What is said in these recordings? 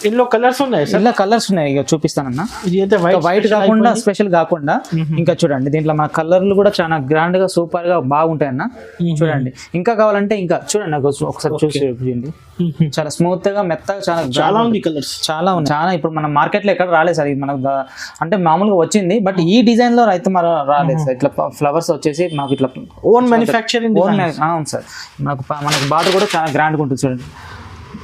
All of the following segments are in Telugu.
ఇందులో కలర్స్ ఉన్నాయి సార్? ఇలా కలర్స్ ఉన్నాయి, ఇక చూపిస్తానన్నా. ఇది అయితే వైట్ కాకుండా స్పెషల్ కాకుండా ఇంకా చూడండి, దీంట్లో మన కలర్లు కూడా చాలా గ్రాండ్ గా సూపర్ గా బాగుంటాయి అన్న. చూడండి, ఇంకా కావాలంటే ఇంకా చూడండి, నాకు ఒకసారి చూసి చూపించండి. చాలా స్మూత్ గా మెత్తగా చాలా ఉంది కలర్స్, చాలా ఉంది. చాలా ఇప్పుడు మన మార్కెట్ లో ఎక్కడ రాలేదు సార్ ఇది మనకు, అంటే మామూలుగా వచ్చింది బట్ ఈ డిజైన్ లో అయితే మన రాలేదు సార్. ఇట్లా ఫ్లవర్స్ వచ్చేసి మనకు ఇట్లా ఓన్ మ్యానుఫ్యాక్చరింగ్. అవును సార్, మనకు బార్డర్ కూడా చాలా గ్రాండ్ గా ఉంటుంది చూడండి.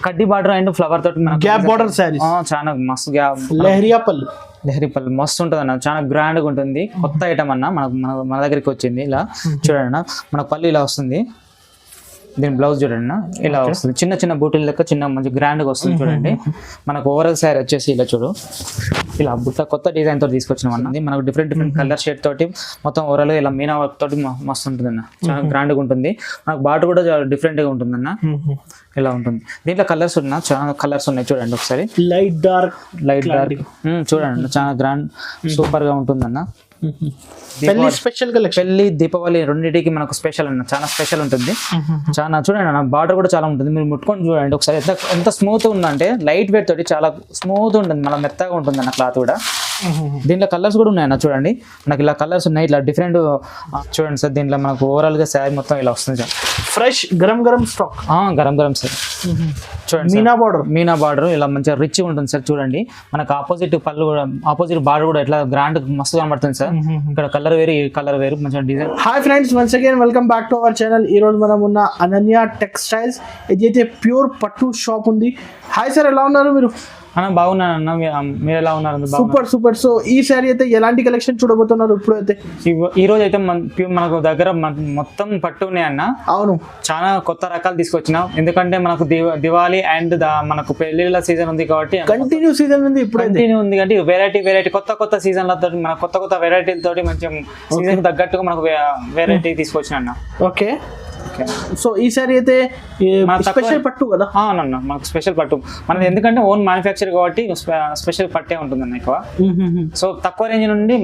కడ్డీ బార్డర్ అండ్ ఫ్లవర్ తోటి గ్యాప్ బార్డర్ సారీస్ చాలా మస్తు గ్యాప్. లెహరియా పళ్ళు మస్తు ఉంటుంది అన్న, చాలా గ్రాండ్ గా ఉంటుంది. కొత్త ఐటమ్ అన్న మన దగ్గరికి వచ్చింది. ఇలా చూడండి అన్న, మన పళ్ళు ఇలా వస్తుంది. దీని బ్లౌజ్ చూడండి ఇలా వస్తుంది, చిన్న చిన్న బూటీల లెక్క చిన్న మంచి గ్రాండ్గా వస్తుంది చూడండి. మనకు ఓవరాల్ శారీ వచ్చేసి ఇలా చూడు, ఇలా బుట్ట కొత్త డిజైన్ తోటి తీసుకొచ్చినాం అన్నది. మనకు డిఫరెంట్ కలర్ షేడ్ తోటి మొత్తం ఓవరాల్ ఇలా మీనా వర్క్ తోటి మస్తు ఉంటుంది అన్న, చాలా గ్రాండ్గా ఉంటుంది. మనకు బార్డర్ కూడా చాలా డిఫరెంట్గా ఉంటుంది అన్న, ఇలా ఉంటుంది. దీంట్లో కలర్స్ చాలా కలర్స్ ఉన్నాయి చూడండి ఒకసారి. లైట్ డార్క్ చూడండి, చాలా గ్రాండ్ సూపర్ గా ఉంటుంది అన్న. పెళ్లి స్పెషల్ కలెక్షన్, పెళ్లి దీపావళి రెండింటికి మనకు స్పెషల్ అన్న, చాలా స్పెషల్ ఉంటుంది. చాలా చూడండి అన్న, బార్డర్ కూడా చాలా ఉంటుంది. మీరు ముట్టుకొని చూడండి ఒకసారి, ఎంత స్మూత్ ఉందంటే లైట్ వెయిట్ తోటి చాలా స్మూత్ ఉంటుంది, మళ్ళీ మెత్తగా ఉంటుంది అన్న క్లాత్ కూడా. దీంట్లో కలర్స్ కూడా ఉన్నాయన్న చూడండి, మనకి ఇలా కలర్స్ ఉన్నాయి, ఇట్లా డిఫరెంట్ చూడండి సార్. దీంట్లో మనకు ఓవరాల్ గా శారీ మొత్తం ఇలా వస్తుంది sir, fresh garam stock, garam sir. చూడండి మీనా బార్డర్ ఇలా మంచిగా రిచ్ ఉంటుంది సార్. చూడండి మనకు ఆపోజిట్ పళ్ళు కూడా, ఆపోజిట్ బార్డర్ కూడా ఇట్లా గ్రాండ్ మస్తు కనబడుతుంది సార్. ఇక్కడ కలర్ వేరు, ఈ కలర్ వేరు, మంచిగా design. Hi friends, once again welcome back to our channel. ఈ రోజు మనం ఉన్న అనన్య టెక్స్టైల్స్, ఇదైతే ప్యూర్ పట్టు షాప్ ఉంది. హాయ్ సార్, ఎలా ఉన్నారు మీరు? అన్న బాగున్నాను అన్న, మీరు ఎలా ఉన్నారు? సూపర్. సో ఈ సారీ అయితే ఎలాంటి కలెక్షన్ చూడబోతున్నారు ఇప్పుడు అయితే? ఈ రోజు అయితే మనకు దగ్గర మొత్తం పట్టు ఉన్నాయి అన్న. అవును, చాలా కొత్త రకాలు తీసుకొచ్చినాం, ఎందుకంటే మనకు దివాళీ అండ్ మనకు పెళ్లిళ్ళ సీజన్ ఉంది కాబట్టి కంటిన్యూ సీజన్ ఉంది, ఇప్పుడు కంటిన్యూ ఉంది కాబట్టి వెరైటీ కొత్త సీజన్లతో మన కొత్త వెరైటీలతోటి మంచిగా సీజన్ తగ్గట్టుగా మనకు వెరైటీ తీసుకొచ్చిన అన్న. ఓకే, సో ఈ సారీ అయితే స్పెషల్ పట్టు కదా? అవునన్న, మనకు స్పెషల్ పట్టు మనది, ఎందుకంటే ఓన్ మ్యానుఫ్యాక్చర్ కాబట్టి స్పెషల్ పట్టే ఉంటుంది అన్న ఎక్కువ. సో తక్కువ రేంజ్ నుండి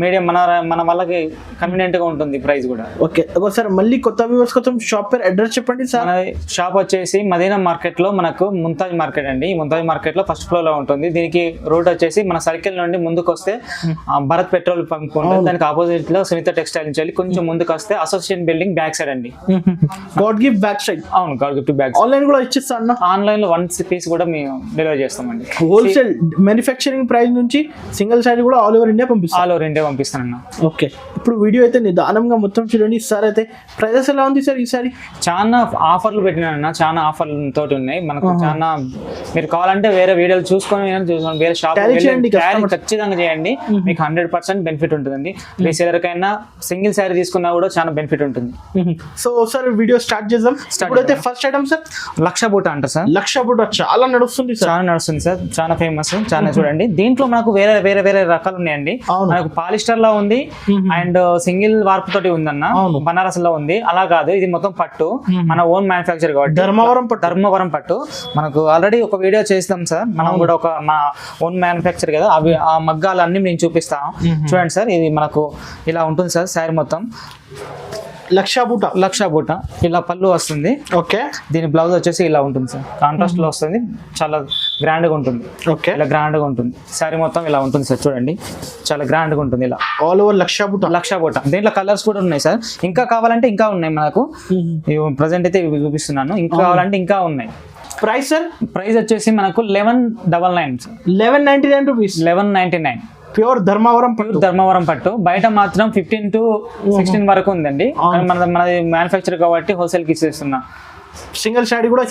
మీడియం మన వాళ్ళకి కన్వీనియంట్ గా ఉంటుంది ప్రైస్ కూడా. ఓకే, ఒకసారి మళ్ళీ కొత్త వ్యూవర్స్ కోసం షాప్ పేరు అడ్రస్ చెప్పండి సార్. షాప్ వచ్చేసి మదీనా మార్కెట్ లో మనకు ముంతాజ్ మార్కెట్ అండి. ఈ ముంతాజ్ మార్కెట్ లో ఫస్ట్ ఫ్లోర్ లో ఉంటుంది. దీనికి రోడ్ వచ్చేసి మన సర్కిల్ నుండి ముందుకు వస్తే భరత్ పెట్రోల్ పంప్ ఉంటుంది, దానికి ఆపోజిట్ లో సునీత టెక్స్టైల్ నుంచి వెళ్ళి కొంచెం ముందుకు వస్తే అసోసియేషన్ బిల్డింగ్ బ్యాక్ సైడ్ అండి. God gift back side. అవును, గాడ్ గిఫ్ట్ బ్యాక్. ఆన్లైన్ కూడా ఇచ్చేస్తా అన్న? ఆన్లైన్ లో 1 పీస్ కూడా మేము డెలివరీ చేస్తామండి. హోల్సేల్ మ్యానుఫ్యాక్చరింగ్ ప్రైస్ నుంచి సింగిల్ సారీ కూడా ఆల్ ఓవర్ ఇండియా పంపిస్తానన్న. ఓకే, ఇప్పుడు వీడియో అయితే నిదానంగా మొత్తం చూడండి సార్. అయితే ప్రైజెస్ ఎలా ఉంది సార్ ఈ సారీ? చాలా ఆఫర్లు పెట్టినా, చాలా ఆఫర్లు తోటి ఉన్నాయి మనకు. చాలా మీరు కావాలంటే వేరే వీడియోలు చూసుకొని వేరే షాప్ ఖచ్చితంగా చేయండి, మీకు 100% బెనిఫిట్ ఉంటుందండి. రీసేలర్ కైనా సింగిల్ శారీ తీసుకున్నా కూడా చాలా బెనిఫిట్ ఉంటుంది. సో సార్ వీడియో స్టార్ట్ చేద్దాం. ఇప్పుడైతే ఫస్ట్ ఐటమ్ సార్ లక్ష బూట అంటారు సార్. లక్ష బూట చాలా నడుస్తుంది సార్, చాలా ఫేమస్. చాలా చూడండి, దీంట్లో మనకు వేరే రకాలు ఉన్నాయండి. మనకు పాలిస్టర్ లో ఉంది అండ్ సింగిల్ వార్ప్ తోటి ఉందన్న, బనారస్ లో ఉంది. అలా కాదు, ఇది మొత్తం పట్టు, మన ఓన్ మ్యానుఫ్యాక్చర్ కాబట్టి ధర్మవరం పట్టు. మనకు ఆల్రెడీ ఒక వీడియో చేస్తాం సార్, మనం కూడా మా ఓన్ మ్యానుఫ్యాక్చర్ కదా, అవి ఆ మగ్గాలు అన్ని నేను చూపిస్తాను. చూడండి సార్, ఇది మనకు ఇలా ఉంటుంది సార్. శారీ మొత్తం లక్ష బూట ఇలా పళ్ళు వస్తుంది. ఓకే, దీని బ్లౌజ్ వచ్చేసి ఇలా ఉంటుంది సార్, కాంట్రాస్ట్ లో వస్తుంది, చాలా గ్రాండ్ గా ఉంటుంది. ఓకే, ఇలా గ్రాండ్ గా ఉంటుంది. శారీ మొత్తం ఇలా ఉంటుంది సార్, చూడండి చాలా గ్రాండ్ గా ఉంటుంది. ఇలా ఆల్ ఓవర్ లక్ష బూట. దీంట్లో కలర్స్ కూడా ఉన్నాయి సార్, ఇంకా కావాలంటే ఇంకా ఉన్నాయి మనకు. ప్రజెంట్ అయితే ఇవి చూపిస్తున్నాను, ఇంకా కావాలంటే ఇంకా ఉన్నాయి. Price sir? ప్రైస్ వచ్చేసి మనకు 1199 సార్. 1199 రూపీస్. 1199 ప్యూర్ ధర్మవరం పట్టు. బయట మాత్రం 15 to 16 వరకు ఉందండి, మనది మ్యానుఫ్యాక్చర్ కాబట్టి హోల్సేల్ కి ఇచ్చేస్తున్నా. సింగిల్ సారీ కూడా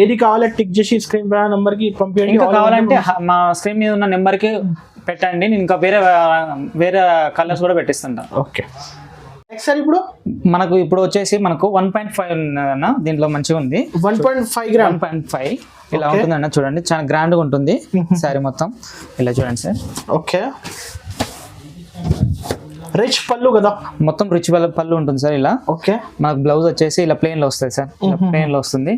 ఏది కావాలో టిక్ చేసి స్క్రీన్ పైన నంబర్ కి పంపించండి. ఇంకా కావాలంటే మా స్క్రీన్ మీద ఉన్న నెంబర్ కి పెట్టండి, నేను ఇంకా వేరే కలర్స్ కూడా పెట్టిస్తుంటా. ఓకే, నెక్స్ట్ ఇప్పుడు ఇప్పుడు వచ్చేసి మనకు 1.5 ఉన్నదన్న. దీంట్లో మంచిగా ఉంది, 1.5 ఇలా ఉంటుందన్న. చూడండి చాలా గ్రాండ్ గా ఉంటుంది శారీ మొత్తం. ఇలా చూడండి సార్. ఓకే, రిచ్ పళ్ళు కదా, మొత్తం రిచ్ పళ్ళు ఉంటుంది సార్. ఇలా ఓకే, మనకు బ్లౌజ్ వచ్చేసి ఇలా ప్లెయిన్ లో వస్తుంది సార్, ప్లెయిన్ లో వస్తుంది.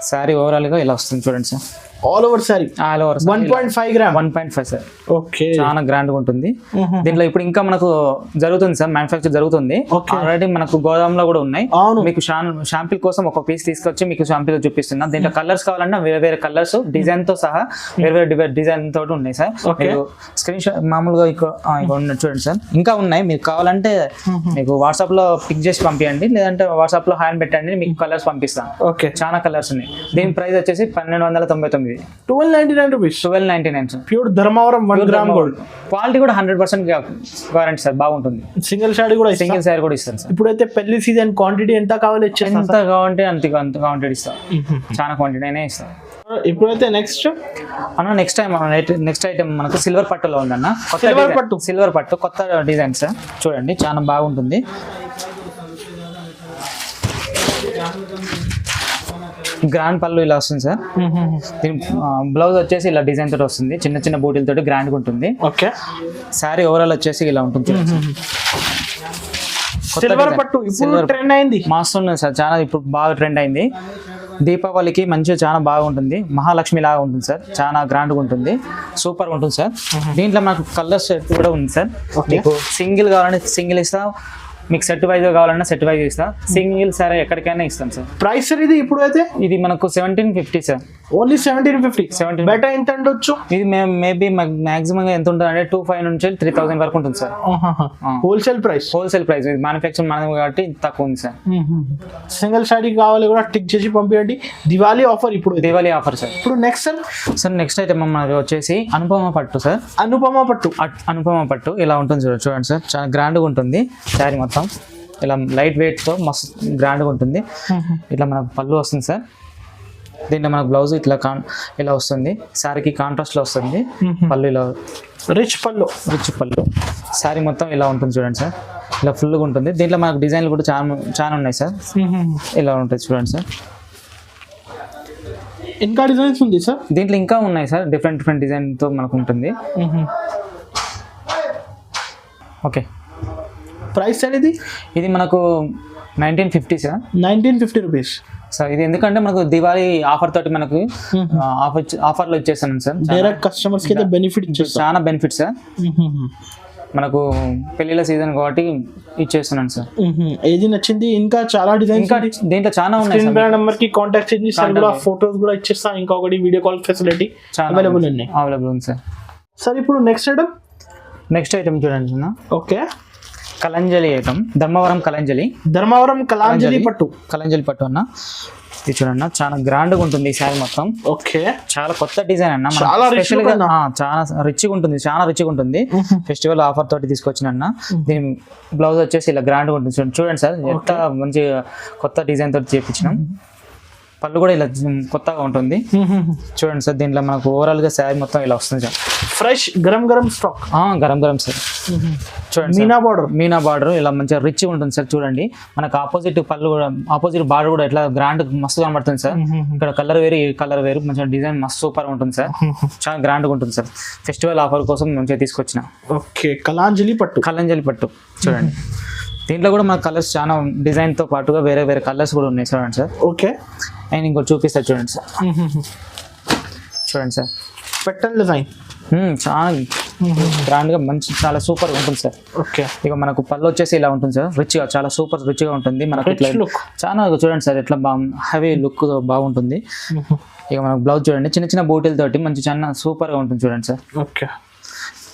శారీ ఓవరాల్ గా ఇలా వస్తుంది చూడండి sir. All over sorry all over 1.5 gram 1.5 sir. Okay చాలా గ్రాండ్ గా ఉంటుంది. దీంట్లో ఇప్పుడు ఇంకా మనకు జరుగుతుంది సార్, మ్యానుఫ్యాక్చర్ జరుగుతుంది. ఆల్రెడీ మనకు గోదాంలో కూడా ఉన్నాయి. మీకు షాంపిల్ కోసం ఒక పీస్ తీసుకొచ్చి మీకు షాంపిల్ చూపిస్తున్నా. దీంట్లో కలర్స్ కావాలన్నా వేరే వేరే కలర్స్ డిజైన్ తో సహా వేరే వేరే డిజైన్ తోటి ఉన్నాయి సార్. మీకు స్క్రీన్ షాట్ మామూలుగా చూడండి సార్, ఇంకా ఉన్నాయి. మీకు కావాలంటే మీకు వాట్సాప్ లో పిక్ చేసి పంపించండి, లేదంటే వాట్సాప్ లో హ్యాండ్ పెట్టండి, మీకు కలర్స్ పంపిస్తాను. ఓకే చాలా కలర్స్ ఉన్నాయి. దీని ప్రైస్ వచ్చేసి 1299. 1299 rupees. 1299 sir. Pure Dharmavaram 1 gram gold. Quality కూడా 100% వారంటీ సార్, బాగుంటుంది. సింగిల్ సారీ కూడా సింగిల్ సారీ కూడా ఇస్తాను సార్. ఇప్పుడైతే పెళ్లి సీజన్ క్వాంటిటీ ఎంత కావాలి ఎంత కావాలంటే అంత క్వాంటిటీ ఇస్తాం, చాలా క్వాంటిటీ అయినా ఇస్తాం. ఇప్పుడైతే నెక్స్ట్ అన్న నెక్స్ట్ ఐటమ్ మనకు సిల్వర్ పట్టులో ఉందన్న. సిల్వర్ పట్టు కొత్త డిజైన్ సార్, చూడండి చాలా బాగుంటుంది. గ్రాండ్ పళ్ళు ఇలా వస్తుంది సార్. దీని బ్లౌజ్ వచ్చేసి ఇలా డిజైన్ తోటి వస్తుంది, చిన్న చిన్న బూటీలతోటి గ్రాండ్ గా ఉంటుంది. ఓకే శారీ ఓవరాల్ వచ్చేసి ఇలా ఉంటుంది. సిల్వర్ పట్టు ఇప్పుడు ట్రెండ్ అయింది, మస్తు ఉన్నది సార్, చాలా ఇప్పుడు బాగా ట్రెండ్ అయింది. దీపావళికి మంచిగా చాలా బాగుంటుంది, మహాలక్ష్మి లాగా ఉంటుంది సార్, చాలా గ్రాండ్ గా ఉంటుంది, సూపర్ ఉంటుంది సార్. దీంట్లో మనకు కలర్ సెట్ కూడా ఉంది సార్. మీకు సింగిల్ కావాలంటే సింగిల్ ఇస్తా, మీకు సెట్ వైజ్ కావాలన్నా సెట్ వైజ్ ఇస్తా, సింగిల్ సారీ ఎక్కడికైనా ఇస్తాం సార్. ప్రైస్ ఇది ఇప్పుడు అయితే ఇది మనకు 1750 సార్. ఓన్లీ 1750. బయట ఎంత ఉండొచ్చు? ఇది మేబీ మాక్సిమం ఎంత ఉంటుంది అంటే 2500 నుంచి 3000 వరకు ఉంటుంది సార్. Wholesale price. ఇది మ్యానుఫ్యాక్చర్ మనది కాబట్టి తక్కువ ఉంది సార్. సింగిల్ సారీ కావాలి కూడా టిక్ చేసి పంపించండి. దివాళీ ఆఫర్ ఇప్పుడు, దివాళీ ఆఫర్ సార్. ఇప్పుడు నెక్స్ట్ సార్ నెక్స్ట్ ఐటమ్ మనది వచ్చేసి అనుపమ పట్టు సార్. అనుపమ పట్టు ఇలా ఉంటుంది చూడండి సార్, చాలా గ్రాండ్గా ఉంటుంది. శారీ మొత్తం ఇలా లైట్ వెయిట్ తో మస్తు గ్రాండ్గా ఉంటుంది. ఇట్లా మనకు పళ్ళు వస్తుంది సార్. దీంట్లో మనకు బ్లౌజ్ ఇట్లా ఇలా వస్తుంది, శారీకి కాంట్రాస్ట్ లో వస్తుంది. పళ్ళు ఇలా రిచ్ పళ్ళు. శారీ మొత్తం ఇలా ఉంటుంది చూడండి సార్, ఇలా ఫుల్గా ఉంటుంది. దీంట్లో మనకు డిజైన్లు కూడా చాలా ఉన్నాయి సార్. ఇలా ఉంటుంది చూడండి సార్. ఇంకా డిజైన్స్ ఉంది సార్ దీంట్లో, ఇంకా ఉన్నాయి సార్, డిఫరెంట్ డిజైన్ తో మనకు ఉంటుంది. ఓకే ప్రైస్ అనేది ఇది మనకు 1950 సార్. 1950 rupees sir. ఇది ఎందుకంటే మనకు దివాళీ ఆఫర్ తోటి మనకు ఆఫర్లో ఇచ్చేస్తాను సార్. డైరెక్ట్ కస్టమర్స్ కి బెనిఫిట్ ఇచ్చేస్తాను, చాలా బెనిఫిట్ సార్. మనకు పెళ్లిళ్ళ సీజన్ కాబట్టి ఇచ్చేస్తున్నాను సార్. ఏది నచ్చింది? ఇంకా చాలా డిజైన్, ఇంకా దీంట్లో చాలా ఉన్నాయి. నెంబర్ కి కాంటాక్ట్ చేయండి, ఫోటోస్ కూడా ఇచ్చేస్తాను. ఇంకొకటి వీడియో కాల్ ఫెసిలిటీ అవైలబుల్ ఉంది సార్. సార్ ఇప్పుడు నెక్స్ట్ ఐటమ్ చూడండి. ఓకే కలంజలి ఐటమ్, ధర్మవరం కలంజలి పట్టు అన్న. ఇది చూడన్న, చాలా గ్రాండ్ గా ఉంటుంది ఈ శారీ మొత్తం. ఓకే చాలా కొత్త డిజైన్ అన్న, స్పెషల్ గా చాలా రిచ్గా ఉంటుంది. ఫెస్టివల్ ఆఫర్ తోటి తీసుకొచ్చిన. దీని బ్లౌజ్ వచ్చేసి ఇలా గ్రాండ్ గా ఉంటుంది చూడండి సార్, ఎంత మంచి కొత్త డిజైన్ తోటి చేపించినాం. పళ్ళు కూడా ఇలా కొత్తగా ఉంటుంది చూడండి సార్. దీంట్లో మనకు ఓవరాల్ గా శారీ మొత్తం ఇలా వస్తుంది sir. Fresh garam stock, garam sir. చూడండి మీనా బార్డర్ ఇలా మంచిగా రిచ్ ఉంటుంది సార్. చూడండి మనకు ఆపోజిట్ పళ్ళు కూడా, ఆపోజిట్ బార్డర్ కూడా ఇట్లా గ్రాండ్ మస్తు కనబడుతుంది సార్. ఇక్కడ కలర్ వేరు, ఈ కలర్ వేరు, మంచిగా డిజైన్ మస్తు సూపర్ ఉంటుంది సార్. చాలా గ్రాండ్ గా ఉంటుంది సార్. ఫెస్టివల్ ఆఫర్ కోసం మంచిగా తీసుకొచ్చిన. ఓకే కలంజలి పట్టు చూడండి. దీంట్లో కూడా మన కలర్స్ చాలా డిజైన్ తో పాటుగా వేరే వేరే కలర్స్ కూడా ఉన్నాయి చూడండి సార్. ఓకే అండ్ ఇంకోటి చూపిస్తా చూడండి సార్. చూడండి సార్, పెటల్ డిజైన్ చాలా గ్రాండ్ గా మంచి చాలా సూపర్ గా ఉంటుంది సార్. ఓకే ఇక మనకు పళ్ళు వచ్చేసి ఇలా ఉంటుంది సార్, రిచ్ గా, చాలా సూపర్ రిచ్ గా ఉంటుంది. మనకు ఇట్లా చాలా చూడండి సార్, ఎట్లా హెవీ లుక్ బాగుంటుంది. ఇక మనకు బ్లౌజ్ చూడండి, చిన్న చిన్న బూటీల తోటి మంచి చాలా సూపర్ గా ఉంటుంది చూడండి సార్. ఓకే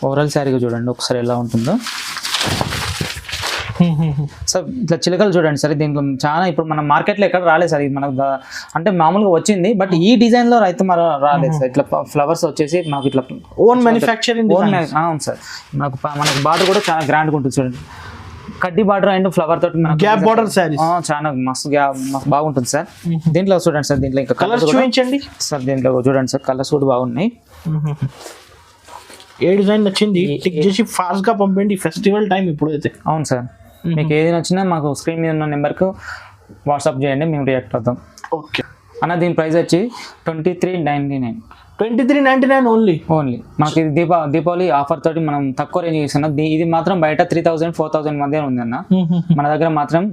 ఓవరాల్ శారీగా చూడండి ఒకసారి ఎలా ఉంటుందో సార్. ఇట్లా చిలకలు చూడండి సార్. దీంట్లో చాలా ఇప్పుడు మన మార్కెట్లో ఎక్కడ రాలేదు సార్. ఇది మనకు అంటే మామూలుగా వచ్చింది, బట్ ఈ డిజైన్ లో రైతు రాలేదు సార్. ఇట్లా ఫ్లవర్స్ వచ్చేసి మనకు ఇట్లా ఓన్ మ్యానుఫ్యాక్చరింగ్. అవును సార్. మనకు బార్డర్ కూడా చాలా గ్రాండ్ గా ఉంటుంది చూడండి. కడ్డీ బార్డర్ అండ్ ఫ్లవర్ తోటి మనకు గ్యాప్ బార్డర్ సారీ చాలా మస్తు బాగుంటుంది సార్. దీంట్లో చూడండి సార్, దీంట్లో ఇంకా కలర్స్ చూపించండి సార్. దీంట్లో చూడండి సార్, కలర్స్ కూడా బాగున్నాయి. ఏ డిజైన్ నచ్చింది టిక్ చేసి ఫాస్ట్ గా పంపండి, ఫెస్టివల్ టైం ఇప్పుడైతే. అవును సార్, మీకు ఏది నచ్చినా మాకు స్క్రీన్ మీద ఉన్న నెంబర్కు వాట్సాప్ చేయండి, మేము రియాక్ట్ అవుతాం. ఓకే అన్న, దీని ప్రైస్ వచ్చి 2399. 2399 ఓన్లీ. మనకి ఇది దీపావళి ఆఫర్ తోటి మనం తక్కువ రేంజ్ చేస్తున్నాం. ఇది మాత్రం బయట 3000 4000 మధ్య ఉంది అన్న. మన దగ్గర మాత్రం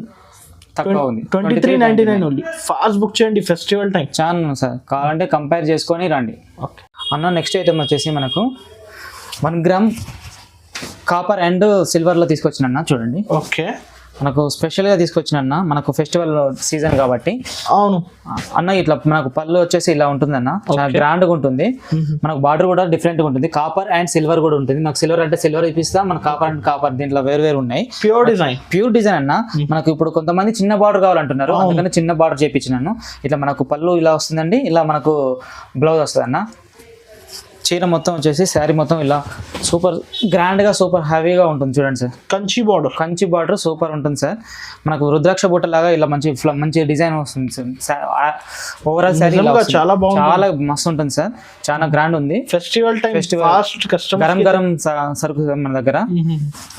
తక్కువ ఉంది 2399 ఓన్లీ. ఫాస్ట్ బుక్ చేయండి, ఫెస్టివల్ టైం. చాలా సార్, కావాలంటే కంపేర్ చేసుకొని రండి. ఓకే అన్న నెక్స్ట్ ఐటమ్ వచ్చేసి మనకు 1 గ్రామ్ కాపర్ అండ్ సిల్వర్లో తీసుకొచ్చిన అన్న చూడండి. ఓకే మనకు స్పెషల్గా తీసుకొచ్చిన అన్న, మనకు ఫెస్టివల్ సీజన్ కాబట్టి. అవును అన్న ఇట్లా మనకు పళ్ళు వచ్చేసి ఇలా ఉంటుంది అన్న, చాలా గ్రాండ్గా ఉంటుంది. మనకు బార్డర్ కూడా డిఫరెంట్గా ఉంటుంది, కాపర్ అండ్ సిల్వర్ కూడా ఉంటుంది. నాకు సిల్వర్ అంటే సిల్వర్ ఇప్పిస్తా, మన కాపర్ అండ్ కాపర్ దీంట్లో వేరు ఉన్నాయి. ప్యూర్ డిజైన్, ప్యూర్ డిజైన్ అన్న. మనకు ఇప్పుడు కొంతమంది చిన్న బార్డర్ కావాలంటున్నారు, అందుకని చిన్న బార్డర్ చేయించినాను. ఇట్లా మనకు పళ్ళు ఇలా వస్తుందండి, ఇలా మనకు బ్లౌజ్ వస్తుంది అన్న. చీర మొత్తం వచ్చేసి శారీ మొత్తం ఇలా సూపర్ గ్రాండ్గా సూపర్ హెవీగా ఉంటుంది చూడండి సార్. కంచి బార్డర్ సూపర్ ఉంటుంది సార్. మనకు రుద్రాక్ష బుట్ట లాగా ఇలా మంచి డిజైన్ వస్తుంది సార్. ఓవరాల్ శారీ చాలా మస్తు ఉంటుంది సార్, చాలా గ్రాండ్ ఉంది. ఫెస్టివల్ గరం గరం సరుకు మన దగ్గర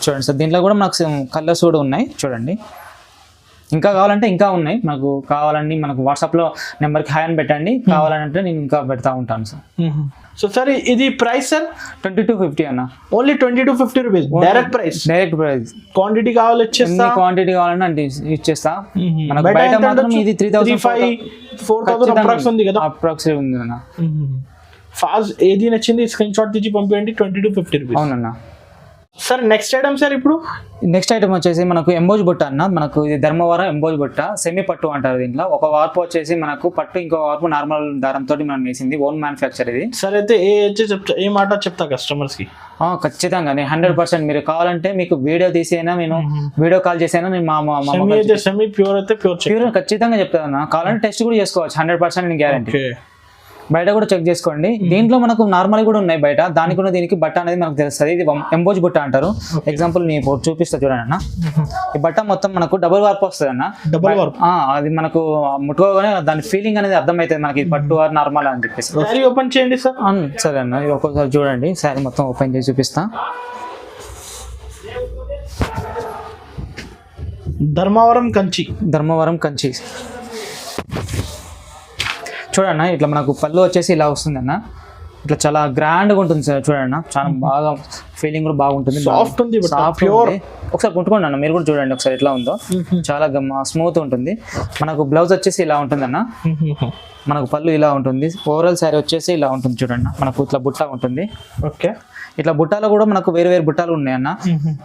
చూడండి సార్. దీంట్లో కూడా మనకు కలర్స్ కూడా ఉన్నాయి చూడండి. ఇంకా కావాలంటే ఇంకా ఉన్నాయి, మనకు కావాలండి మనకు వాట్సాప్లో నెంబర్కి హాయ్ అని పెట్టండి, కావాలంటే నేను ఇంకా పెడతా ఉంటాను సార్. సో సార్ ఇది ప్రైస్ సార్ 2250 అన్న, only 2250 rupees. Direct price quantity కావాలి క్వాంటిటీ కావాలంటే అంటే ఇచ్చేస్తా. మనకు బయట మాత్రం ఇది 3000-4000 అప్రాక్స్ ఉంది కదా, అప్రాక్స్ ఉంది అన్న. ఫాస్ట్ ఏది నచ్చింది స్క్రీన్ షాట్ తీసి పంపించండి. 2250 రూపీస్. అవునన్నా సార్ నెక్స్ట్ ఐటమ్ సార్ ఇప్పుడు నెక్స్ట్ ఐటమ్ వచ్చేసి మనకు ఎంబోజ్ బుట్ట అన్న. మనకు ఇది ధర్మవరం ఎంబోజ్ బుట్ట, సెమీ పట్టు అంటారు. దీంట్లో ఒక వార్పు వచ్చేసి మనకు పట్టు, ఇంకో వార్పు నార్మల్ దారంతో మనం వేసింది, ఓన్ మ్యానుఫ్యాక్చర్ ఇది. సార్ అయితే ఏ మాట చెప్తా కస్టమర్స్ కి? ఖచ్చితంగా నేను 100% మీరు కావాలంటే మీకు వీడియో తీసి అయినా, నేను వీడియో కాల్ చేసి అయినా నేను సెమీ ప్యూర్ అయితే ప్యూర్ ఖచ్చితంగా చెప్తాను. కావాలంటే టెస్ట్ కూడా చేసుకోవచ్చు, 100% నేను గ్యారంటీ. బయట కూడా చెక్ చేసుకోండి. దీంట్లో మనకు నార్మల్ కూడా ఉన్నాయి బయట, దానికి కూడా దీనికి బట్ట అనేది మనకు తెలుస్తుంది. ఇది ఎంబోజ్ బుట్ట అంటారు. ఎగ్జాంపుల్ నేను చూపిస్తా చూడండి అన్న. ఈ బట్ట మొత్తం మనకు డబుల్ వార్ప్ వస్తుంది అన్న. అది మనకు ముట్టుకోగానే దాని ఫీలింగ్ అనేది అర్థమవుతుంది మనకి, పట్టు ఆర్ నార్మల్ అని చెప్పేసి. ఓపెన్ చేయండి సార్. సరే అన్న, ఇది ఒక్కొక్కసారి చూడండి, శారీ మొత్తం ఓపెన్ చేసి చూపిస్తా. ధర్మవరం కంచి చూడన్న. ఇట్లా మనకు పళ్ళు వచ్చేసి ఇలా వస్తుంది అన్న, ఇట్లా చాలా గ్రాండ్గా ఉంటుంది సార్. చూడండి చాలా బాగా ఫీలింగ్ కూడా బాగుంటుంది, సాఫ్ట్ ఉంది. ఒకసారి కుట్టుకోండి అన్న, మీరు కూడా చూడండి ఒకసారి ఎట్లా ఉందో. చాలా స్మూత్ ఉంటుంది. మనకు బ్లౌజ్ వచ్చేసి ఇలా ఉంటుంది అన్న, మనకు పళ్ళు ఇలా ఉంటుంది. ఓవరాల్ శారీ వచ్చేసి ఇలా ఉంటుంది చూడండి. మనకు ఇట్లా బుట్ట ఉంటుంది. ఓకే ఇట్లా బుట్టాలో కూడా మనకు వేరు బుట్టాలు ఉన్నాయి అన్న.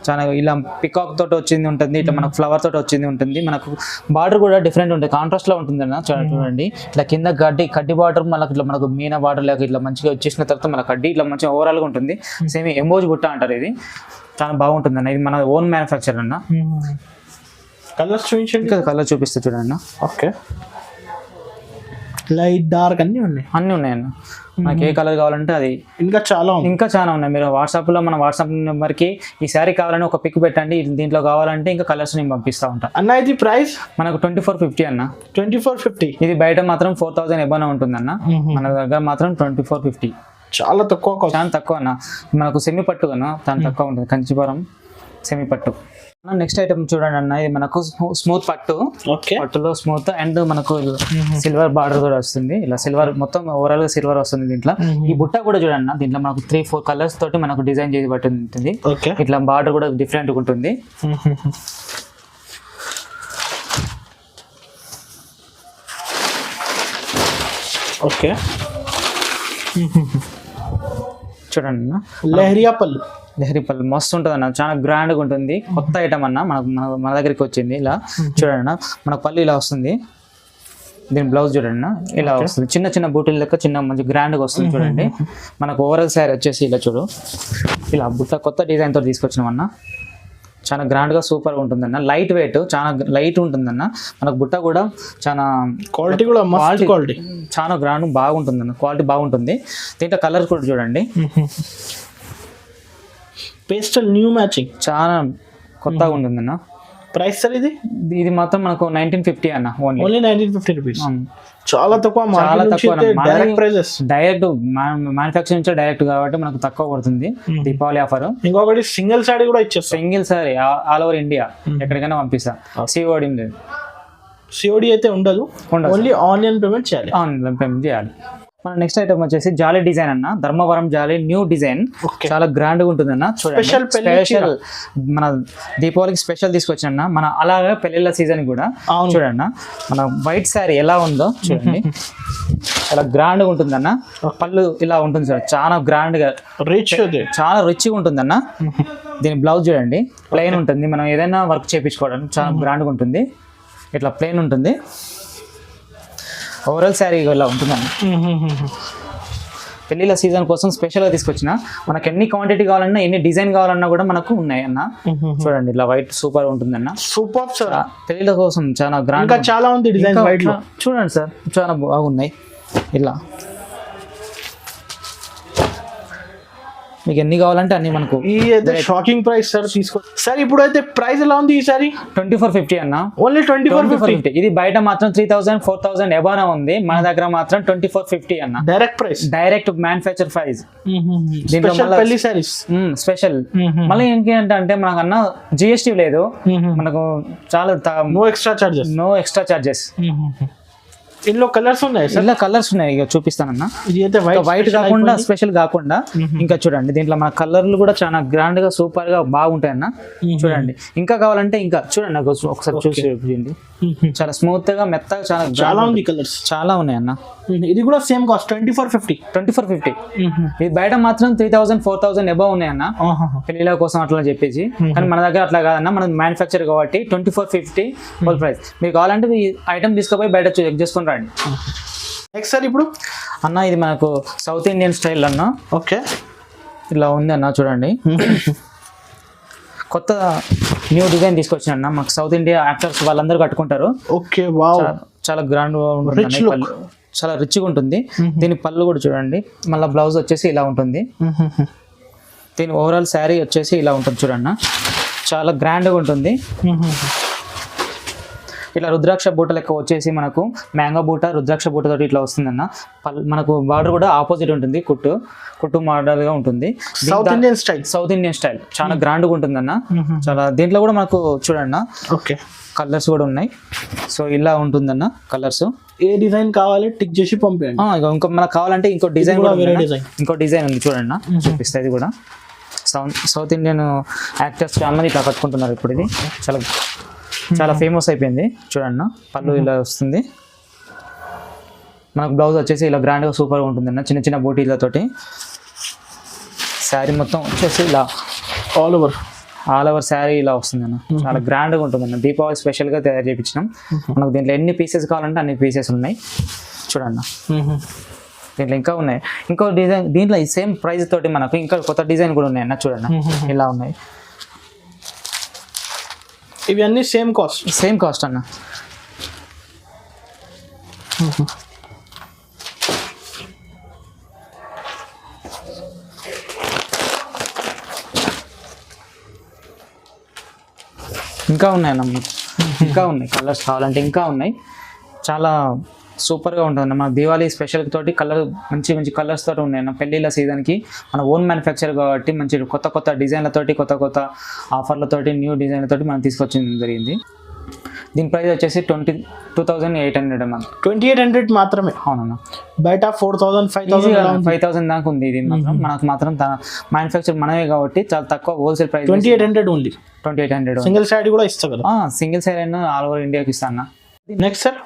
చాలా ఇలా పికాక్ తోటి వచ్చింది ఉంటుంది, ఇట్లా మనకు ఫ్లవర్ తోటి వచ్చింది ఉంటుంది. మనకు బార్డర్ కూడా డిఫరెంట్ ఉంటుంది, కాంట్రాస్ట్ లో ఉంటుంది అన్న. చూడండి ఇట్లా కింద కడ్డీ బార్డర్, మనకి ఇట్లా మనకు మీనా బార్డర్ లాగా ఇట్లా మంచిగా వచ్చేసిన తర్వాత మన కడ్డీ ఇట్లా మంచిగా ఓవరాల్ గా ఉంటుంది. సేమ్ ఎంబోజ్ బుట్ట అంటారు. ఇది చాలా బాగుంటుంది అన్న, ఇది మన ఓన్ మ్యానుఫ్యాక్చర్ అన్న. కలర్స్ చూపించండి. కలర్ చూపిస్తే చూడండి అన్న. ఓకే లైట్ డార్క్ అన్ని ఉన్నాయన్న. మనకి ఏ కలర్ కావాలంటే అది. ఇంకా చాలా ఉన్నాయి. మీరు వాట్సాప్లో మన వాట్సాప్ నెంబర్కి ఈ శారీ కావాలని ఒక పిక్ పెట్టండి, దీంట్లో కావాలంటే ఇంకా కలర్స్ నేను పంపిస్తూ ఉంటాను అన్న. ఇది ప్రైస్ మనకు 2450 అన్న. 2450. ఇది బయట మాత్రం 4000 ఎబోనే ఉంటుంది అన్న, మన దగ్గర మాత్రం 2450. చాలా తక్కువ అన్న. మనకు సెమీ పట్టు కన్నా చాలా తక్కువ ఉంటుంది, కంచిపురం సెమీ పట్టు. నెక్స్ట్ ఐటమ్ చూడండి అన్న, ఇది మనకు స్మూత్ పట్టులో స్మూత్ అండ్ మనకు సిల్వర్ బార్డర్ కూడా వస్తుంది. ఇలా సిల్వర్ మొత్తం ఓవరాల్ గా సిల్వర్ వస్తుంది దీంట్లో. ఈ బుట్ట కూడా చూడండి, దీంట్లో మనకు 3-4 కలర్స్ తోటి మనకు డిజైన్ చేసి పట్టి ఉంటుంది. ఇట్లా బార్డర్ కూడా డిఫరెంట్ గా ఉంటుంది. ఓకే చూడండి అన్న, లహరి పళ్ళు మస్తు ఉంటుంది అన్న, చాలా గ్రాండ్గా ఉంటుంది. కొత్త ఐటమ్ అన్న, మన దగ్గరికి వచ్చింది. ఇలా చూడండి అన్న, మనకు పళ్ళు ఇలా వస్తుంది. దీని బ్లౌజ్ చూడండి ఇలా వస్తుంది, చిన్న బూటీల లెక్క చిన్న మంచి గ్రాండ్గా వస్తుంది చూడండి. మనకు ఓవరాల్ శారీ వచ్చేసి ఇలా చూడు, ఇలా బుట్ట కొత్త డిజైన్ తోటి తీసుకొచ్చినామన్న. చాలా గ్రాండ్గా సూపర్గా ఉంటుందన్న, లైట్ వెయిట్, చాలా లైట్ ఉంటుందన్న. మనకు బుట్ట కూడా చాలా క్వాలిటీ చాలా గ్రాండ్ బాగుంటుందన్న, క్వాలిటీ బాగుంటుంది. దీంట్లో కలర్స్ కూడా చూడండి, పేస్టల్ న్యూ మ్యాచింగ్ చాలా కొత్తగా ఉంటుందన్న. ప్రైస్ సార్ ఇది మాత్రం మనకు 1950 అన్న, ఓన్లీ 1950 రూపీస్. చాలా తక్కువ డైరెక్ట్ మ్యానుఫ్యాక్చర్ నుంచి డైరెక్ట్ కాబట్టి మనకు తక్కువ పడుతుంది. దీపావళి ఆఫర్. ఇంకొకటి సింగిల్ సారీ కూడా ఇచ్చేస్తాం, single sorry all over India ఎక్కడికైనా పంపిస్తా. సిఓడి లేదు, సిఓడి అయితే ఉండదు, ఓన్లీ ఆన్లైన్ పేమెంట్ చేయాలి. మన నెక్స్ట్ ఐటమ్ వచ్చేసి జాలీ డిజైన్ అన్న, ధర్మవరం జాలీ న్యూ డిజైన్, Okay. చాలా గ్రాండ్ గా ఉంటుంది అన్న. Special పెళ్లి స్పెషల్ మన దీపావళికి స్పెషల్ తీసుకొచ్చిన మన అలాగే పెళ్లిళ్ళ సీజన్ కూడా అవును. చూడండి మన వైట్ శారీ ఎలా ఉందో చూడండి, చాలా గ్రాండ్ గా ఉంటుందన్న. పళ్ళు ఇలా ఉంటుంది సార్, చాలా గ్రాండ్ గా రిచ్ చాలా రిచ్గా ఉంటుందన్న. దీని బ్లౌజ్ చూడండి ప్లెయిన్ ఉంటుంది, మనం ఏదైనా వర్క్ చేయించుకోవడానికి చాలా గ్రాండ్గా ఉంటుంది. ఇట్లా ప్లెయిన్ ఉంటుంది, ఓవరాల్ శారీ ఇలా ఉంటుందన్న. పెళ్ళిళ్ళ సీజన్ కోసం స్పెషల్గా తీసుకొచ్చిన, మనకు ఎన్ని క్వాంటిటీ కావాలన్నా ఎన్ని డిజైన్ కావాలన్నా కూడా మనకు ఉన్నాయి అన్న. చూడండి ఇలా వైట్ సూపర్ ఉంటుందన్న. సూపర్ సార్, పెళ్ళిళ్ళ కోసం చాలా గ్రాండ్, ఇంకా చాలా ఉంది డిజైన్ వైట్ లో. చూడండి సార్ చాలా బాగున్నాయి. ఇలా మీకు ఎన్ని కావాలంటే అన్ని మనకు. ఈ అయితే షాకింగ్ ప్రైస్ సార్ తీసుకో సార్. ఇప్పుడు అయితే ప్రైస్ ఎలా ఉంది ఈసారి? 2450 అన్న, ఓన్లీ 2450. ఇది బయట మాత్రం 3000 4000 ఎబానా ఉంది, మన దగ్గర మాత్రం 2450 అన్న. Direct price, direct manufacture price. Special పెళ్లి సారీస్ స్పెషల్. మళ్ళీ ఏంటంటే మనకన్నా జిఎస్టీ లేదు, మనకు చాలా no extra charges. No extra charges. ఇందులో కలర్స్ ఉన్నాయి సార్. ఇలా కలర్స్ ఉన్నాయి, ఇక చూపిస్తానన్న. ఇది అయితే వైట్ కాకుండా స్పెషల్ కాకుండా ఇంకా చూడండి దీంట్లో మన కలర్లు కూడా చాలా గ్రాండ్ గా సూపర్ గా బాగుంటాయి అన్న. చూడండి ఇంకా కావాలంటే ఇంకా చూడండి, నాకు ఒకసారి చూసి చూడండి. చాలా స్మూత్ గా మెత్తగా చాలా ఉంది కలర్స్, చాలా ఉన్నాయి అన్న. ఇది కూడా సేమ్ కాస్ట్ 2450. ఇది బయట మాత్రం 3000 4000 ఎబవ్ ఉన్నాయి అన్న, పెళ్లిళ్ళ కోసం అట్లా చెప్పేసి. కానీ మన దగ్గర అట్లా కాదన్న, మన మ్యానుఫ్యాక్చర్ కాబట్టి 2450 ఫుల్ ప్రైస్. మీకు కావాలంటే ఈ ఐటమ్ తీసుకుపోయి బయట చెక్ చేసుకుని రండి. నెక్స్ట్ సార్ ఇప్పుడు అన్న ఇది మనకు సౌత్ ఇండియన్ స్టైల్ అన్న. ఓకే, ఇలా ఉంది అన్న చూడండి, కొత్త న్యూ డిజైన్ తీసుకొచ్చిన అన్న. మాకు సౌత్ ఇండియా యాక్టర్స్ వాళ్ళందరూ కట్టుకుంటారు. ఓకే, వావ్, చాలా గ్రాండ్ ఉంటుంది, చాలా రిచ్గా ఉంటుంది. దీని పళ్ళు కూడా చూడండి, మళ్ళీ బ్లౌజ్ వచ్చేసి ఇలా ఉంటుంది. దీని ఓవరాల్ శారీ వచ్చేసి ఇలా ఉంటుంది చూడన్న, చాలా గ్రాండ్గా ఉంటుంది. ఇట్లా రుద్రాక్ష బూట లెక్క వచ్చేసి మనకు మ్యాంగో బూట రుద్రాక్ష బూట తోటి ఇట్లా వస్తుందన్న. మనకు బార్డర్ కూడా ఆపోజిట్ ఉంటుంది, కుట్టు మోడల్ గా ఉంటుంది. సౌత్ ఇండియన్ స్టైల్ చాలా గ్రాండ్గా ఉంటుందన్న. చాలా దీంట్లో కూడా మనకు చూడన్న ఓకే కలర్స్ కూడా ఉన్నాయి. సో ఇలా ఉంటుందన్న కలర్స్. ఏ డిజైన్ కావాలి టిక్ చేసి పంపేయండి. ఇంకో మనకు కావాలంటే ఇంకో డిజైన్ కూడా ఇంకో డిజైన్ ఉంది చూడండి, చూపిస్తా. ఇది కూడా సౌత్ ఇండియన్ యాక్టర్స్ చాలా మంది ఇట్లా కట్టుకుంటున్నారు ఇప్పుడు. ఇది చాలా ఫేమస్ అయిపోయింది చూడన్న. పళ్ళు ఇలా వస్తుంది, మనకు బ్లౌజ్ వచ్చేసి ఇలా గ్రాండ్గా సూపర్గా ఉంటుందన్న, చిన్న చిన్న బూటీలతోటి. శారీ మొత్తం వచ్చేసి ఇలా ఆల్ ఓవర్ శారీ ఇలా వస్తుందన్న, చాలా గ్రాండ్గా ఉంటుందన్న. దీపావళి స్పెషల్గా తయారు చేయించినాం. మనకు దీంట్లో ఎన్ని పీసెస్ కావాలంటే అన్ని పీసెస్ ఉన్నాయి చూడన్న. దీంట్లో ఇంకా ఉన్నాయి, ఇంకో డిజైన్ దీంట్లో ఈ సేమ్ ప్రైస్ తోటి మనకు ఇంకా కొత్త డిజైన్ కూడా ఉన్నాయి అన్న చూడన్న. ఇలా ఉన్నాయి, ఇవన్నీ సేమ్ కాస్ట్ అన్న. ఇంకా ఉన్నాయి అన్న, ఇంకా ఉన్నాయి కలర్స్ కావాలంటే ఇంకా ఉన్నాయి. చాలా సూపర్గా ఉంటుందన్న. మన దివాళీ స్పెషల్ తోటి మంచి మంచి కలర్స్ తోటి ఉన్నాయన్న. పెళ్ళిళ్ళ సీజన్కి మన ఓన్ మ్యానుఫ్యాక్చర్ కాబట్టి మంచి కొత్త డిజైన్లతోటి కొత్త ఆఫర్లతోటి న్యూ డిజైన్లతోటి మనం తీసుకొచ్చింది జరిగింది. దీని ప్రైస్ వచ్చేసి 22,800 అన్న. 2800 మాత్రమే. అవునన్న, బయట 4000 5000 దాకా ఉంది. ఇది మనకు మాత్రం మ్యానుఫ్యాక్చర్ మనమే కాబట్టి చాలా తక్కువ wholesale price. 2800 only. 2800 single sorry కూడా ఇస్తా కదా? సింగిల్ సారీ అయినా ఆల్ ఓవర్ ఇండియాకి ఇస్తా అన్న. నెక్స్ట్ సార్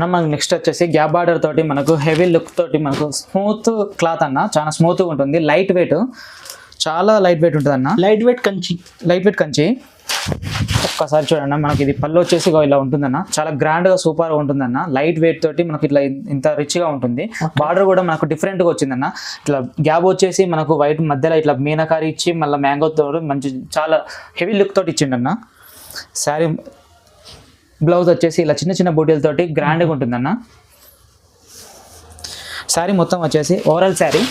మనకు నెక్స్ట్ వచ్చేసి గ్యాప్ బార్డర్ తోటి మనకు హెవీ లుక్ తోటి మనకు స్మూత్ క్లాత్ అన్న, చాలా స్మూత్గా ఉంటుంది. లైట్ వెయిట్, చాలా లైట్ వెయిట్ ఉంటుంది అన్న. Light weight Kanchi. ఒక్కసారి చూడండి, మనకి ఇది పళ్ళు వచ్చేసి ఇలా ఉంటుందన్న, చాలా గ్రాండ్గా సూపర్గా ఉంటుందన్న. లైట్ వెయిట్ తోటి మనకి ఇట్లా ఇంత రిచ్గా ఉంటుంది. బార్డర్ కూడా మనకు డిఫరెంట్గా వచ్చిందన్న. ఇట్లా గ్యాప్ వచ్చేసి మనకు వైట్ మధ్యలో ఇట్లా మీనాకారి ఇచ్చి మళ్ళీ మ్యాంగో తోటి మంచి చాలా హెవీ లుక్ తోటి ఇచ్చిండన్న. శారీ బ్లౌజ్ వచ్చేసి ఇలా చిన్న చిన్న బూటీలతోటి గ్రాండ్గా ఉంటుందన్న. శారీ మొత్తం వచ్చేసి ఓవరాల్ శారీ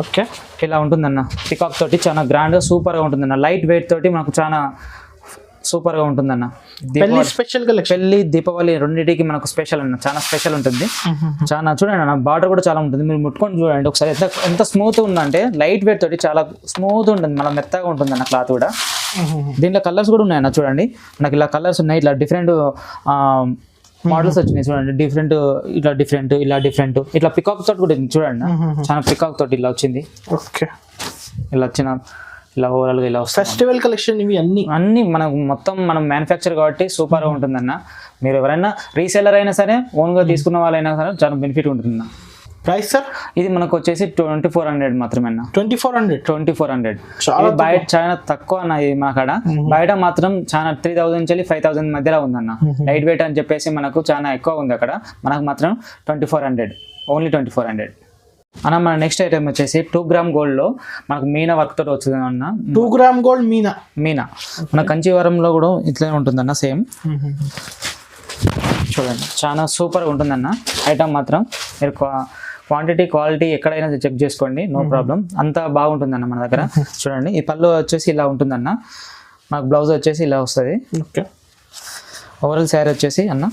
ఓకే ఇలా ఉంటుందన్న. పికాక్ తోటి చాలా గ్రాండ్గా సూపర్గా ఉంటుందన్న. లైట్ వెయిట్ తోటి మనకు చాలా సూపర్గా ఉంటుందన్న. స్పెషల్ పెళ్లి దీపావళి రెండింటికి మనకు స్పెషల్ అన్న, చాలా స్పెషల్ ఉంటుంది. చాలా చూడండి అన్న, బార్డర్ కూడా చాలా ఉంటుంది. మీరు ముట్టుకొని చూడండి ఒకసారి ఎంత స్మూత్ ఉందంటే, లైట్ వెయిట్ తోటి చాలా స్మూత్ ఉంటుంది, మన మెత్తగా ఉంటుంది అన్న క్లాత్ కూడా. దీంట్లో కలర్స్ కూడా ఉన్నాయన్న చూడండి, మనకి ఇలా కలర్స్ ఉన్నాయి. ఇట్లా డిఫరెంట్ మోడల్స్ వచ్చినాయి చూడండి, డిఫరెంట్ ఇలా డిఫరెంట్ ఇట్లా పికాక్ తోటి కూడా ఉంది చూడండి, చాలా పికాక్ తోటి ఇలా వచ్చింది. ఓకే, ఇలా వచ్చిన ఇలా ఓవరాల్ గా ఇలా వస్తుంది. ఫెస్టివల్ కలెక్షన్ ఇవి అన్ని మనకు మొత్తం మనం మ్యానుఫ్యాక్చర్ కాబట్టి సూపర్ గా ఉంటుందన్న. మీరు ఎవరైనా రీసెల్లర్ అయినా సరే, ఓన్ గా తీసుకున్న వాళ్ళైనా సరే చాలా బెనిఫిట్ ఉంటుందన్న. ప్రైస్ సార్ ఇది మనకు వచ్చేసి 2400 మాత్రమే అన్న. 2400 ఇది బయట చాలా తక్కువ అన్న. ఇది మా కాడ బయట మాత్రం చాలా 3000 నుంచి 5000 మధ్యలో ఉందన్న. లైట్ వెయిట్ అని చెప్పేసి మనకు చాలా ఎక్కువ ఉంది అక్కడ, మనకు మాత్రం 2400, ఓన్లీ 2400 అన్న. మన నెక్స్ట్ ఐటమ్ వచ్చేసి 2 గ్రామ్ గోల్డ్ లో మనకు మీనా వర్క్ తోటి వచ్చింది అన్న. 2 గ్రామ్ గోల్డ్ మీనా మన కంచీవరంలో కూడా ఇట్లనే ఉంటుందన్న సేమ్. చూడండి చాలా సూపర్ ఉంటుందన్న ఐటమ్ మాత్రం. మీరు క్వాంటిటీ క్వాలిటీ ఎక్కడైనా చెక్ చేసుకోండి, నో ప్రాబ్లం, అంత బాగుంటుందన్న మన దగ్గర. చూడండి ఈ పళ్ళు వచ్చేసి ఇలా ఉంటుందన్న, మనకు బ్లౌజ్ వచ్చేసి ఇలా వస్తుంది. ఓకే, ఓవరాల్ శారీ వచ్చేసి అన్న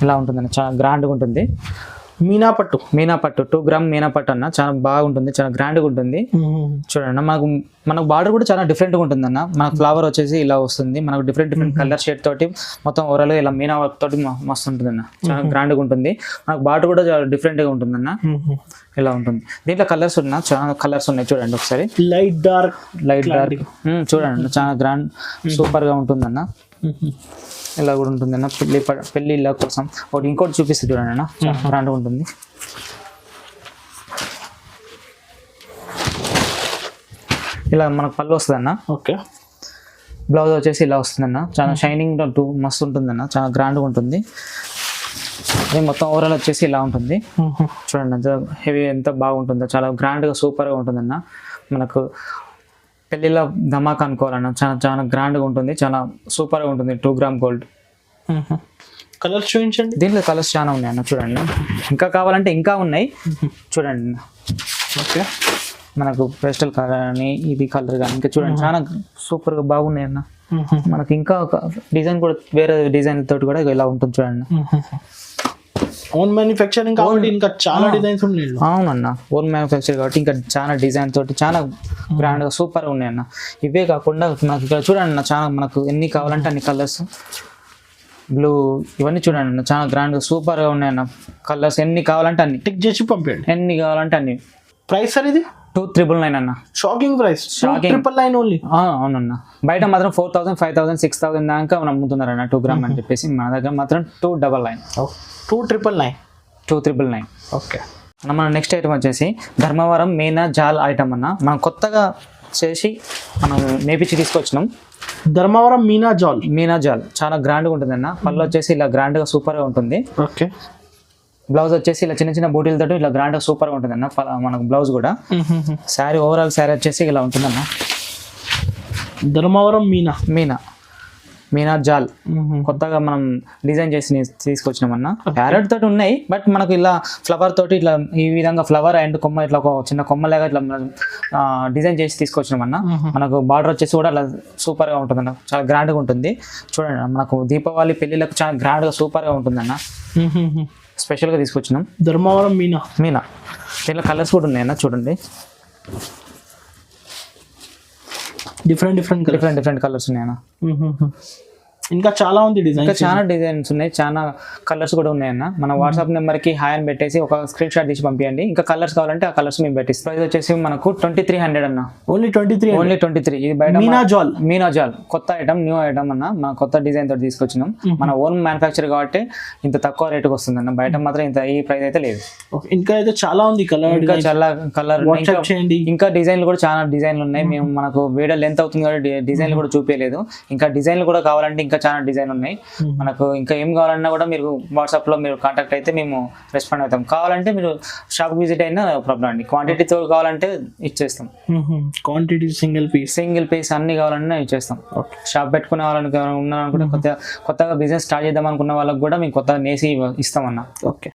ఇలా ఉంటుందన్న, చాలా గ్రాండ్గా ఉంటుంది. మీనా పట్టు 2 గ్రామ్ మీనా పట్టు అన్న, చాలా బాగుంటుంది, చాలా గ్రాండ్గా ఉంటుంది. చూడండి మనకు బార్డర్ కూడా చాలా డిఫరెంట్గా ఉంటుంది అన్న. మనకు ఫ్లవర్ వచ్చేసి ఇలా వస్తుంది, మనకు డిఫరెంట్ కలర్ షేడ్ తోటి మొత్తం ఓవరాల్ ఇలా మీనా వర్క్ తోటి మస్తు ఉంటుంది అన్న, చాలా గ్రాండ్గా ఉంటుంది. మనకు బార్డర్ కూడా చాలా డిఫరెంట్గా ఉంటుంది అన్న, ఇలా ఉంటుంది. దీంట్లో కలర్స్ చాలా కలర్స్ ఉన్నాయి చూడండి ఒకసారి. లైట్ డార్క్ చూడండి చాలా గ్రాండ్ సూపర్ గా ఉంటుంది అన్న. ఇలా కూడా ఉంటుంది అన్న, పెళ్లి ఇలా కోసం. ఒకటి ఇంకోటి చూపిస్తే చూడండి అన్న, చాలా గ్రాండ్గా ఉంటుంది. ఇలా మనకు పళ్ళు వస్తుంది అన్న. ఓకే, బ్లౌజ్ వచ్చేసి ఇలా వస్తుంది అన్న, చాలా షైనింగ్ మస్తు ఉంటుంది అన్న, చాలా గ్రాండ్గా ఉంటుంది. అది మొత్తం ఓవరాల్ వచ్చేసి ఇలా ఉంటుంది. చూడండి ఎంత హెవీ, ఎంత బాగుంటుందో, చాలా గ్రాండ్గా సూపర్గా ఉంటుందన్న. మనకు పెళ్ళిలో ధమాకా అనుకోవాలన్న, చాలా చాలా గ్రాండ్గా ఉంటుంది, చాలా సూపర్గా ఉంటుంది. 2 గ్రామ్ గోల్డ్. కలర్స్ చూపించండి. దీంట్లో కలర్స్ చాలా ఉన్నాయి అన్న, చూడండి. ఇంకా కావాలంటే ఇంకా ఉన్నాయి చూడండి. ఓకే, మనకు పేస్టల్ కలర్ అని, ఇది కలర్ కానీ ఇంకా చూడండి, చాలా సూపర్గా బాగున్నాయి అన్న. మనకి ఇంకా ఒక డిజైన్ కూడా వేరే డిజైన్ తోటి కూడా ఇలా ఉంటుంది చూడండి. ఓన్ మ్యానుఫ్యాక్చరింగ్ కాబట్టి ఇంకా చాలా డిజైన్స్ ఉన్నాయి. అవునన్న, ఓన్ మ్యానుఫ్యాక్చర్ కాబట్టి ఇంకా చాలా డిజైన్ తోటి చాలా గ్రాండ్గా సూపర్గా ఉన్నాయి అన్న. ఇవే కాకుండా మనకి ఇక్కడ చూడండి అన్న, చాలా మనకు ఎన్ని కావాలంటే అన్ని కలర్స్, బ్లూ ఇవన్నీ చూడండి అన్న, చాలా గ్రాండ్గా సూపర్గా ఉన్నాయి అన్న. కలర్స్ ఎన్ని కావాలంటే అన్ని టిక్ చేసి పంపండి, ఎన్ని కావాలంటే అన్ని. ప్రైస్ సార్ ఇది 2999 అన్న. Shocking price, 299 only. అవునన్న, బయట మాత్రం 4000, 5000, 6000 దాకా అమ్ముతున్నారన్న 2 గ్రామ్ అని చెప్పేసి. మన దగ్గర మాత్రం 299. ఓకే, మన నెక్స్ట్ ఐటమ్ వచ్చేసి ధర్మవరం మీనా జాల్ ఐటమ్ అన్న. మనం కొత్తగా చేసి మనం నేపిచ్చి తీసుకొచ్చినాం. ధర్మవరం మీనా జాల్ చాలా గ్రాండ్గా ఉంటుంది అన్న. పళ్ళు వచ్చేసి ఇలా గ్రాండ్గా సూపర్గా ఉంటుంది. ఓకే, బ్లౌజ్ వచ్చేసి ఇలా చిన్న చిన్న బూటీలతో ఇలా గ్రాండ్గా సూపర్గా ఉంటుంది అన్న. మనకు బ్లౌజ్ కూడా శారీ ఓవరాల్ శారీ వచ్చేసి ఇలా ఉంటుందన్న. ధర్మవరం మీనా జాల్ కొత్తగా మనం డిజైన్ చేసి తీసుకొచ్చినామన్న. ప్యారెట్ తోటి ఉన్నాయి, బట్ మనకు ఇలా ఫ్లవర్ తోటి ఇట్లా ఈ విధంగా ఫ్లవర్ అండ్ కొమ్మ ఇట్లా ఒక చిన్న కొమ్మలాగా ఇట్లా డిజైన్ చేసి తీసుకొచ్చినామన్న. మనకు బార్డర్ వచ్చేసి కూడా అలా సూపర్గా ఉంటుందన్న, చాలా గ్రాండ్గా ఉంటుంది. చూడండి మనకు దీపావళి పెళ్ళిళ్ళకు చాలా గ్రాండ్గా సూపర్గా ఉంటుందన్న. స్పెషల్గా తీసుకొచ్చినాం ధర్మవరం మీనా. దీంట్లో కలర్స్ కూడా ఉన్నాయన్న, చూడండి డిఫరెంట్ కలర్స్ ఉన్నాయన్న. ఇంకా చాలా ఉంది డిజైన్, ఇంకా చాలా డిజైన్స్ ఉన్నాయి, చాలా కలర్స్ కూడా ఉన్నాయన్న. మన వాట్సాప్ నెంబర్ కి హాయ్ అని పెట్టేసి ఒక స్క్రీన్ షాట్ తీసి పంపించండి. ఇంకా కలర్స్ కావాలంటే ఆ కలర్స్ మేము పెట్టిస్తాం. ప్రైస్ వచ్చేసి మనకు 2300 అన్న. ఓన్లీ 23. ఇది బయట మీనా జాల్ కొత్త ఐటమ్, న్యూ ఐటమ్ అన్న. మన కొత్త డిజైన్ తోటి తీసుకొచ్చినాం. మన ఓన్ మ్యానుఫ్యాక్చర్ కాబట్టి ఇంత తక్కువ రేటుకి వస్తుంది అన్న. బయట మాత్రం ఇంత ఈ ప్రైస్ అయితే లేదు. ఇంకా అయితే చాలా ఉంది కలర్, ఇంకా చాలా కలర్, ఇంకా డిజైన్లు కూడా చాలా డిజైన్లు ఉన్నాయి. మేము మనకు వీడియో లెంత్ అవుతుంది కాబట్టి డిజైన్లు కూడా చూపించలేదు. ఇంకా డిజైన్లు కూడా కావాలంటే ఇంకా చాలా డిజైన్ ఉన్నాయి. మనకు ఇంకా ఏం కావాలన్నా కూడా మీరు వాట్సాప్ లో మీరు కాంటాక్ట్ అయితే మేము రెస్పాండ్ అవుతాం. కావాలంటే మీరు షాప్ విజిట్ అయినా ప్రాబ్లం అండి. క్వాంటిటీతో కావాలంటే ఇచ్చేస్తాం. క్వాంటిటీ సింగిల్ పీస్ అన్ని కావాలన్నా ఇచ్చేస్తాం. షాప్ పెట్టుకునే వాళ్ళని ఉన్నారనుకుంటే కొత్తగా బిజినెస్ స్టార్ట్ చేద్దాం అనుకున్న వాళ్ళకి కూడా మేము కొత్తగా నేసి ఇస్తామన్నా. ఓకే.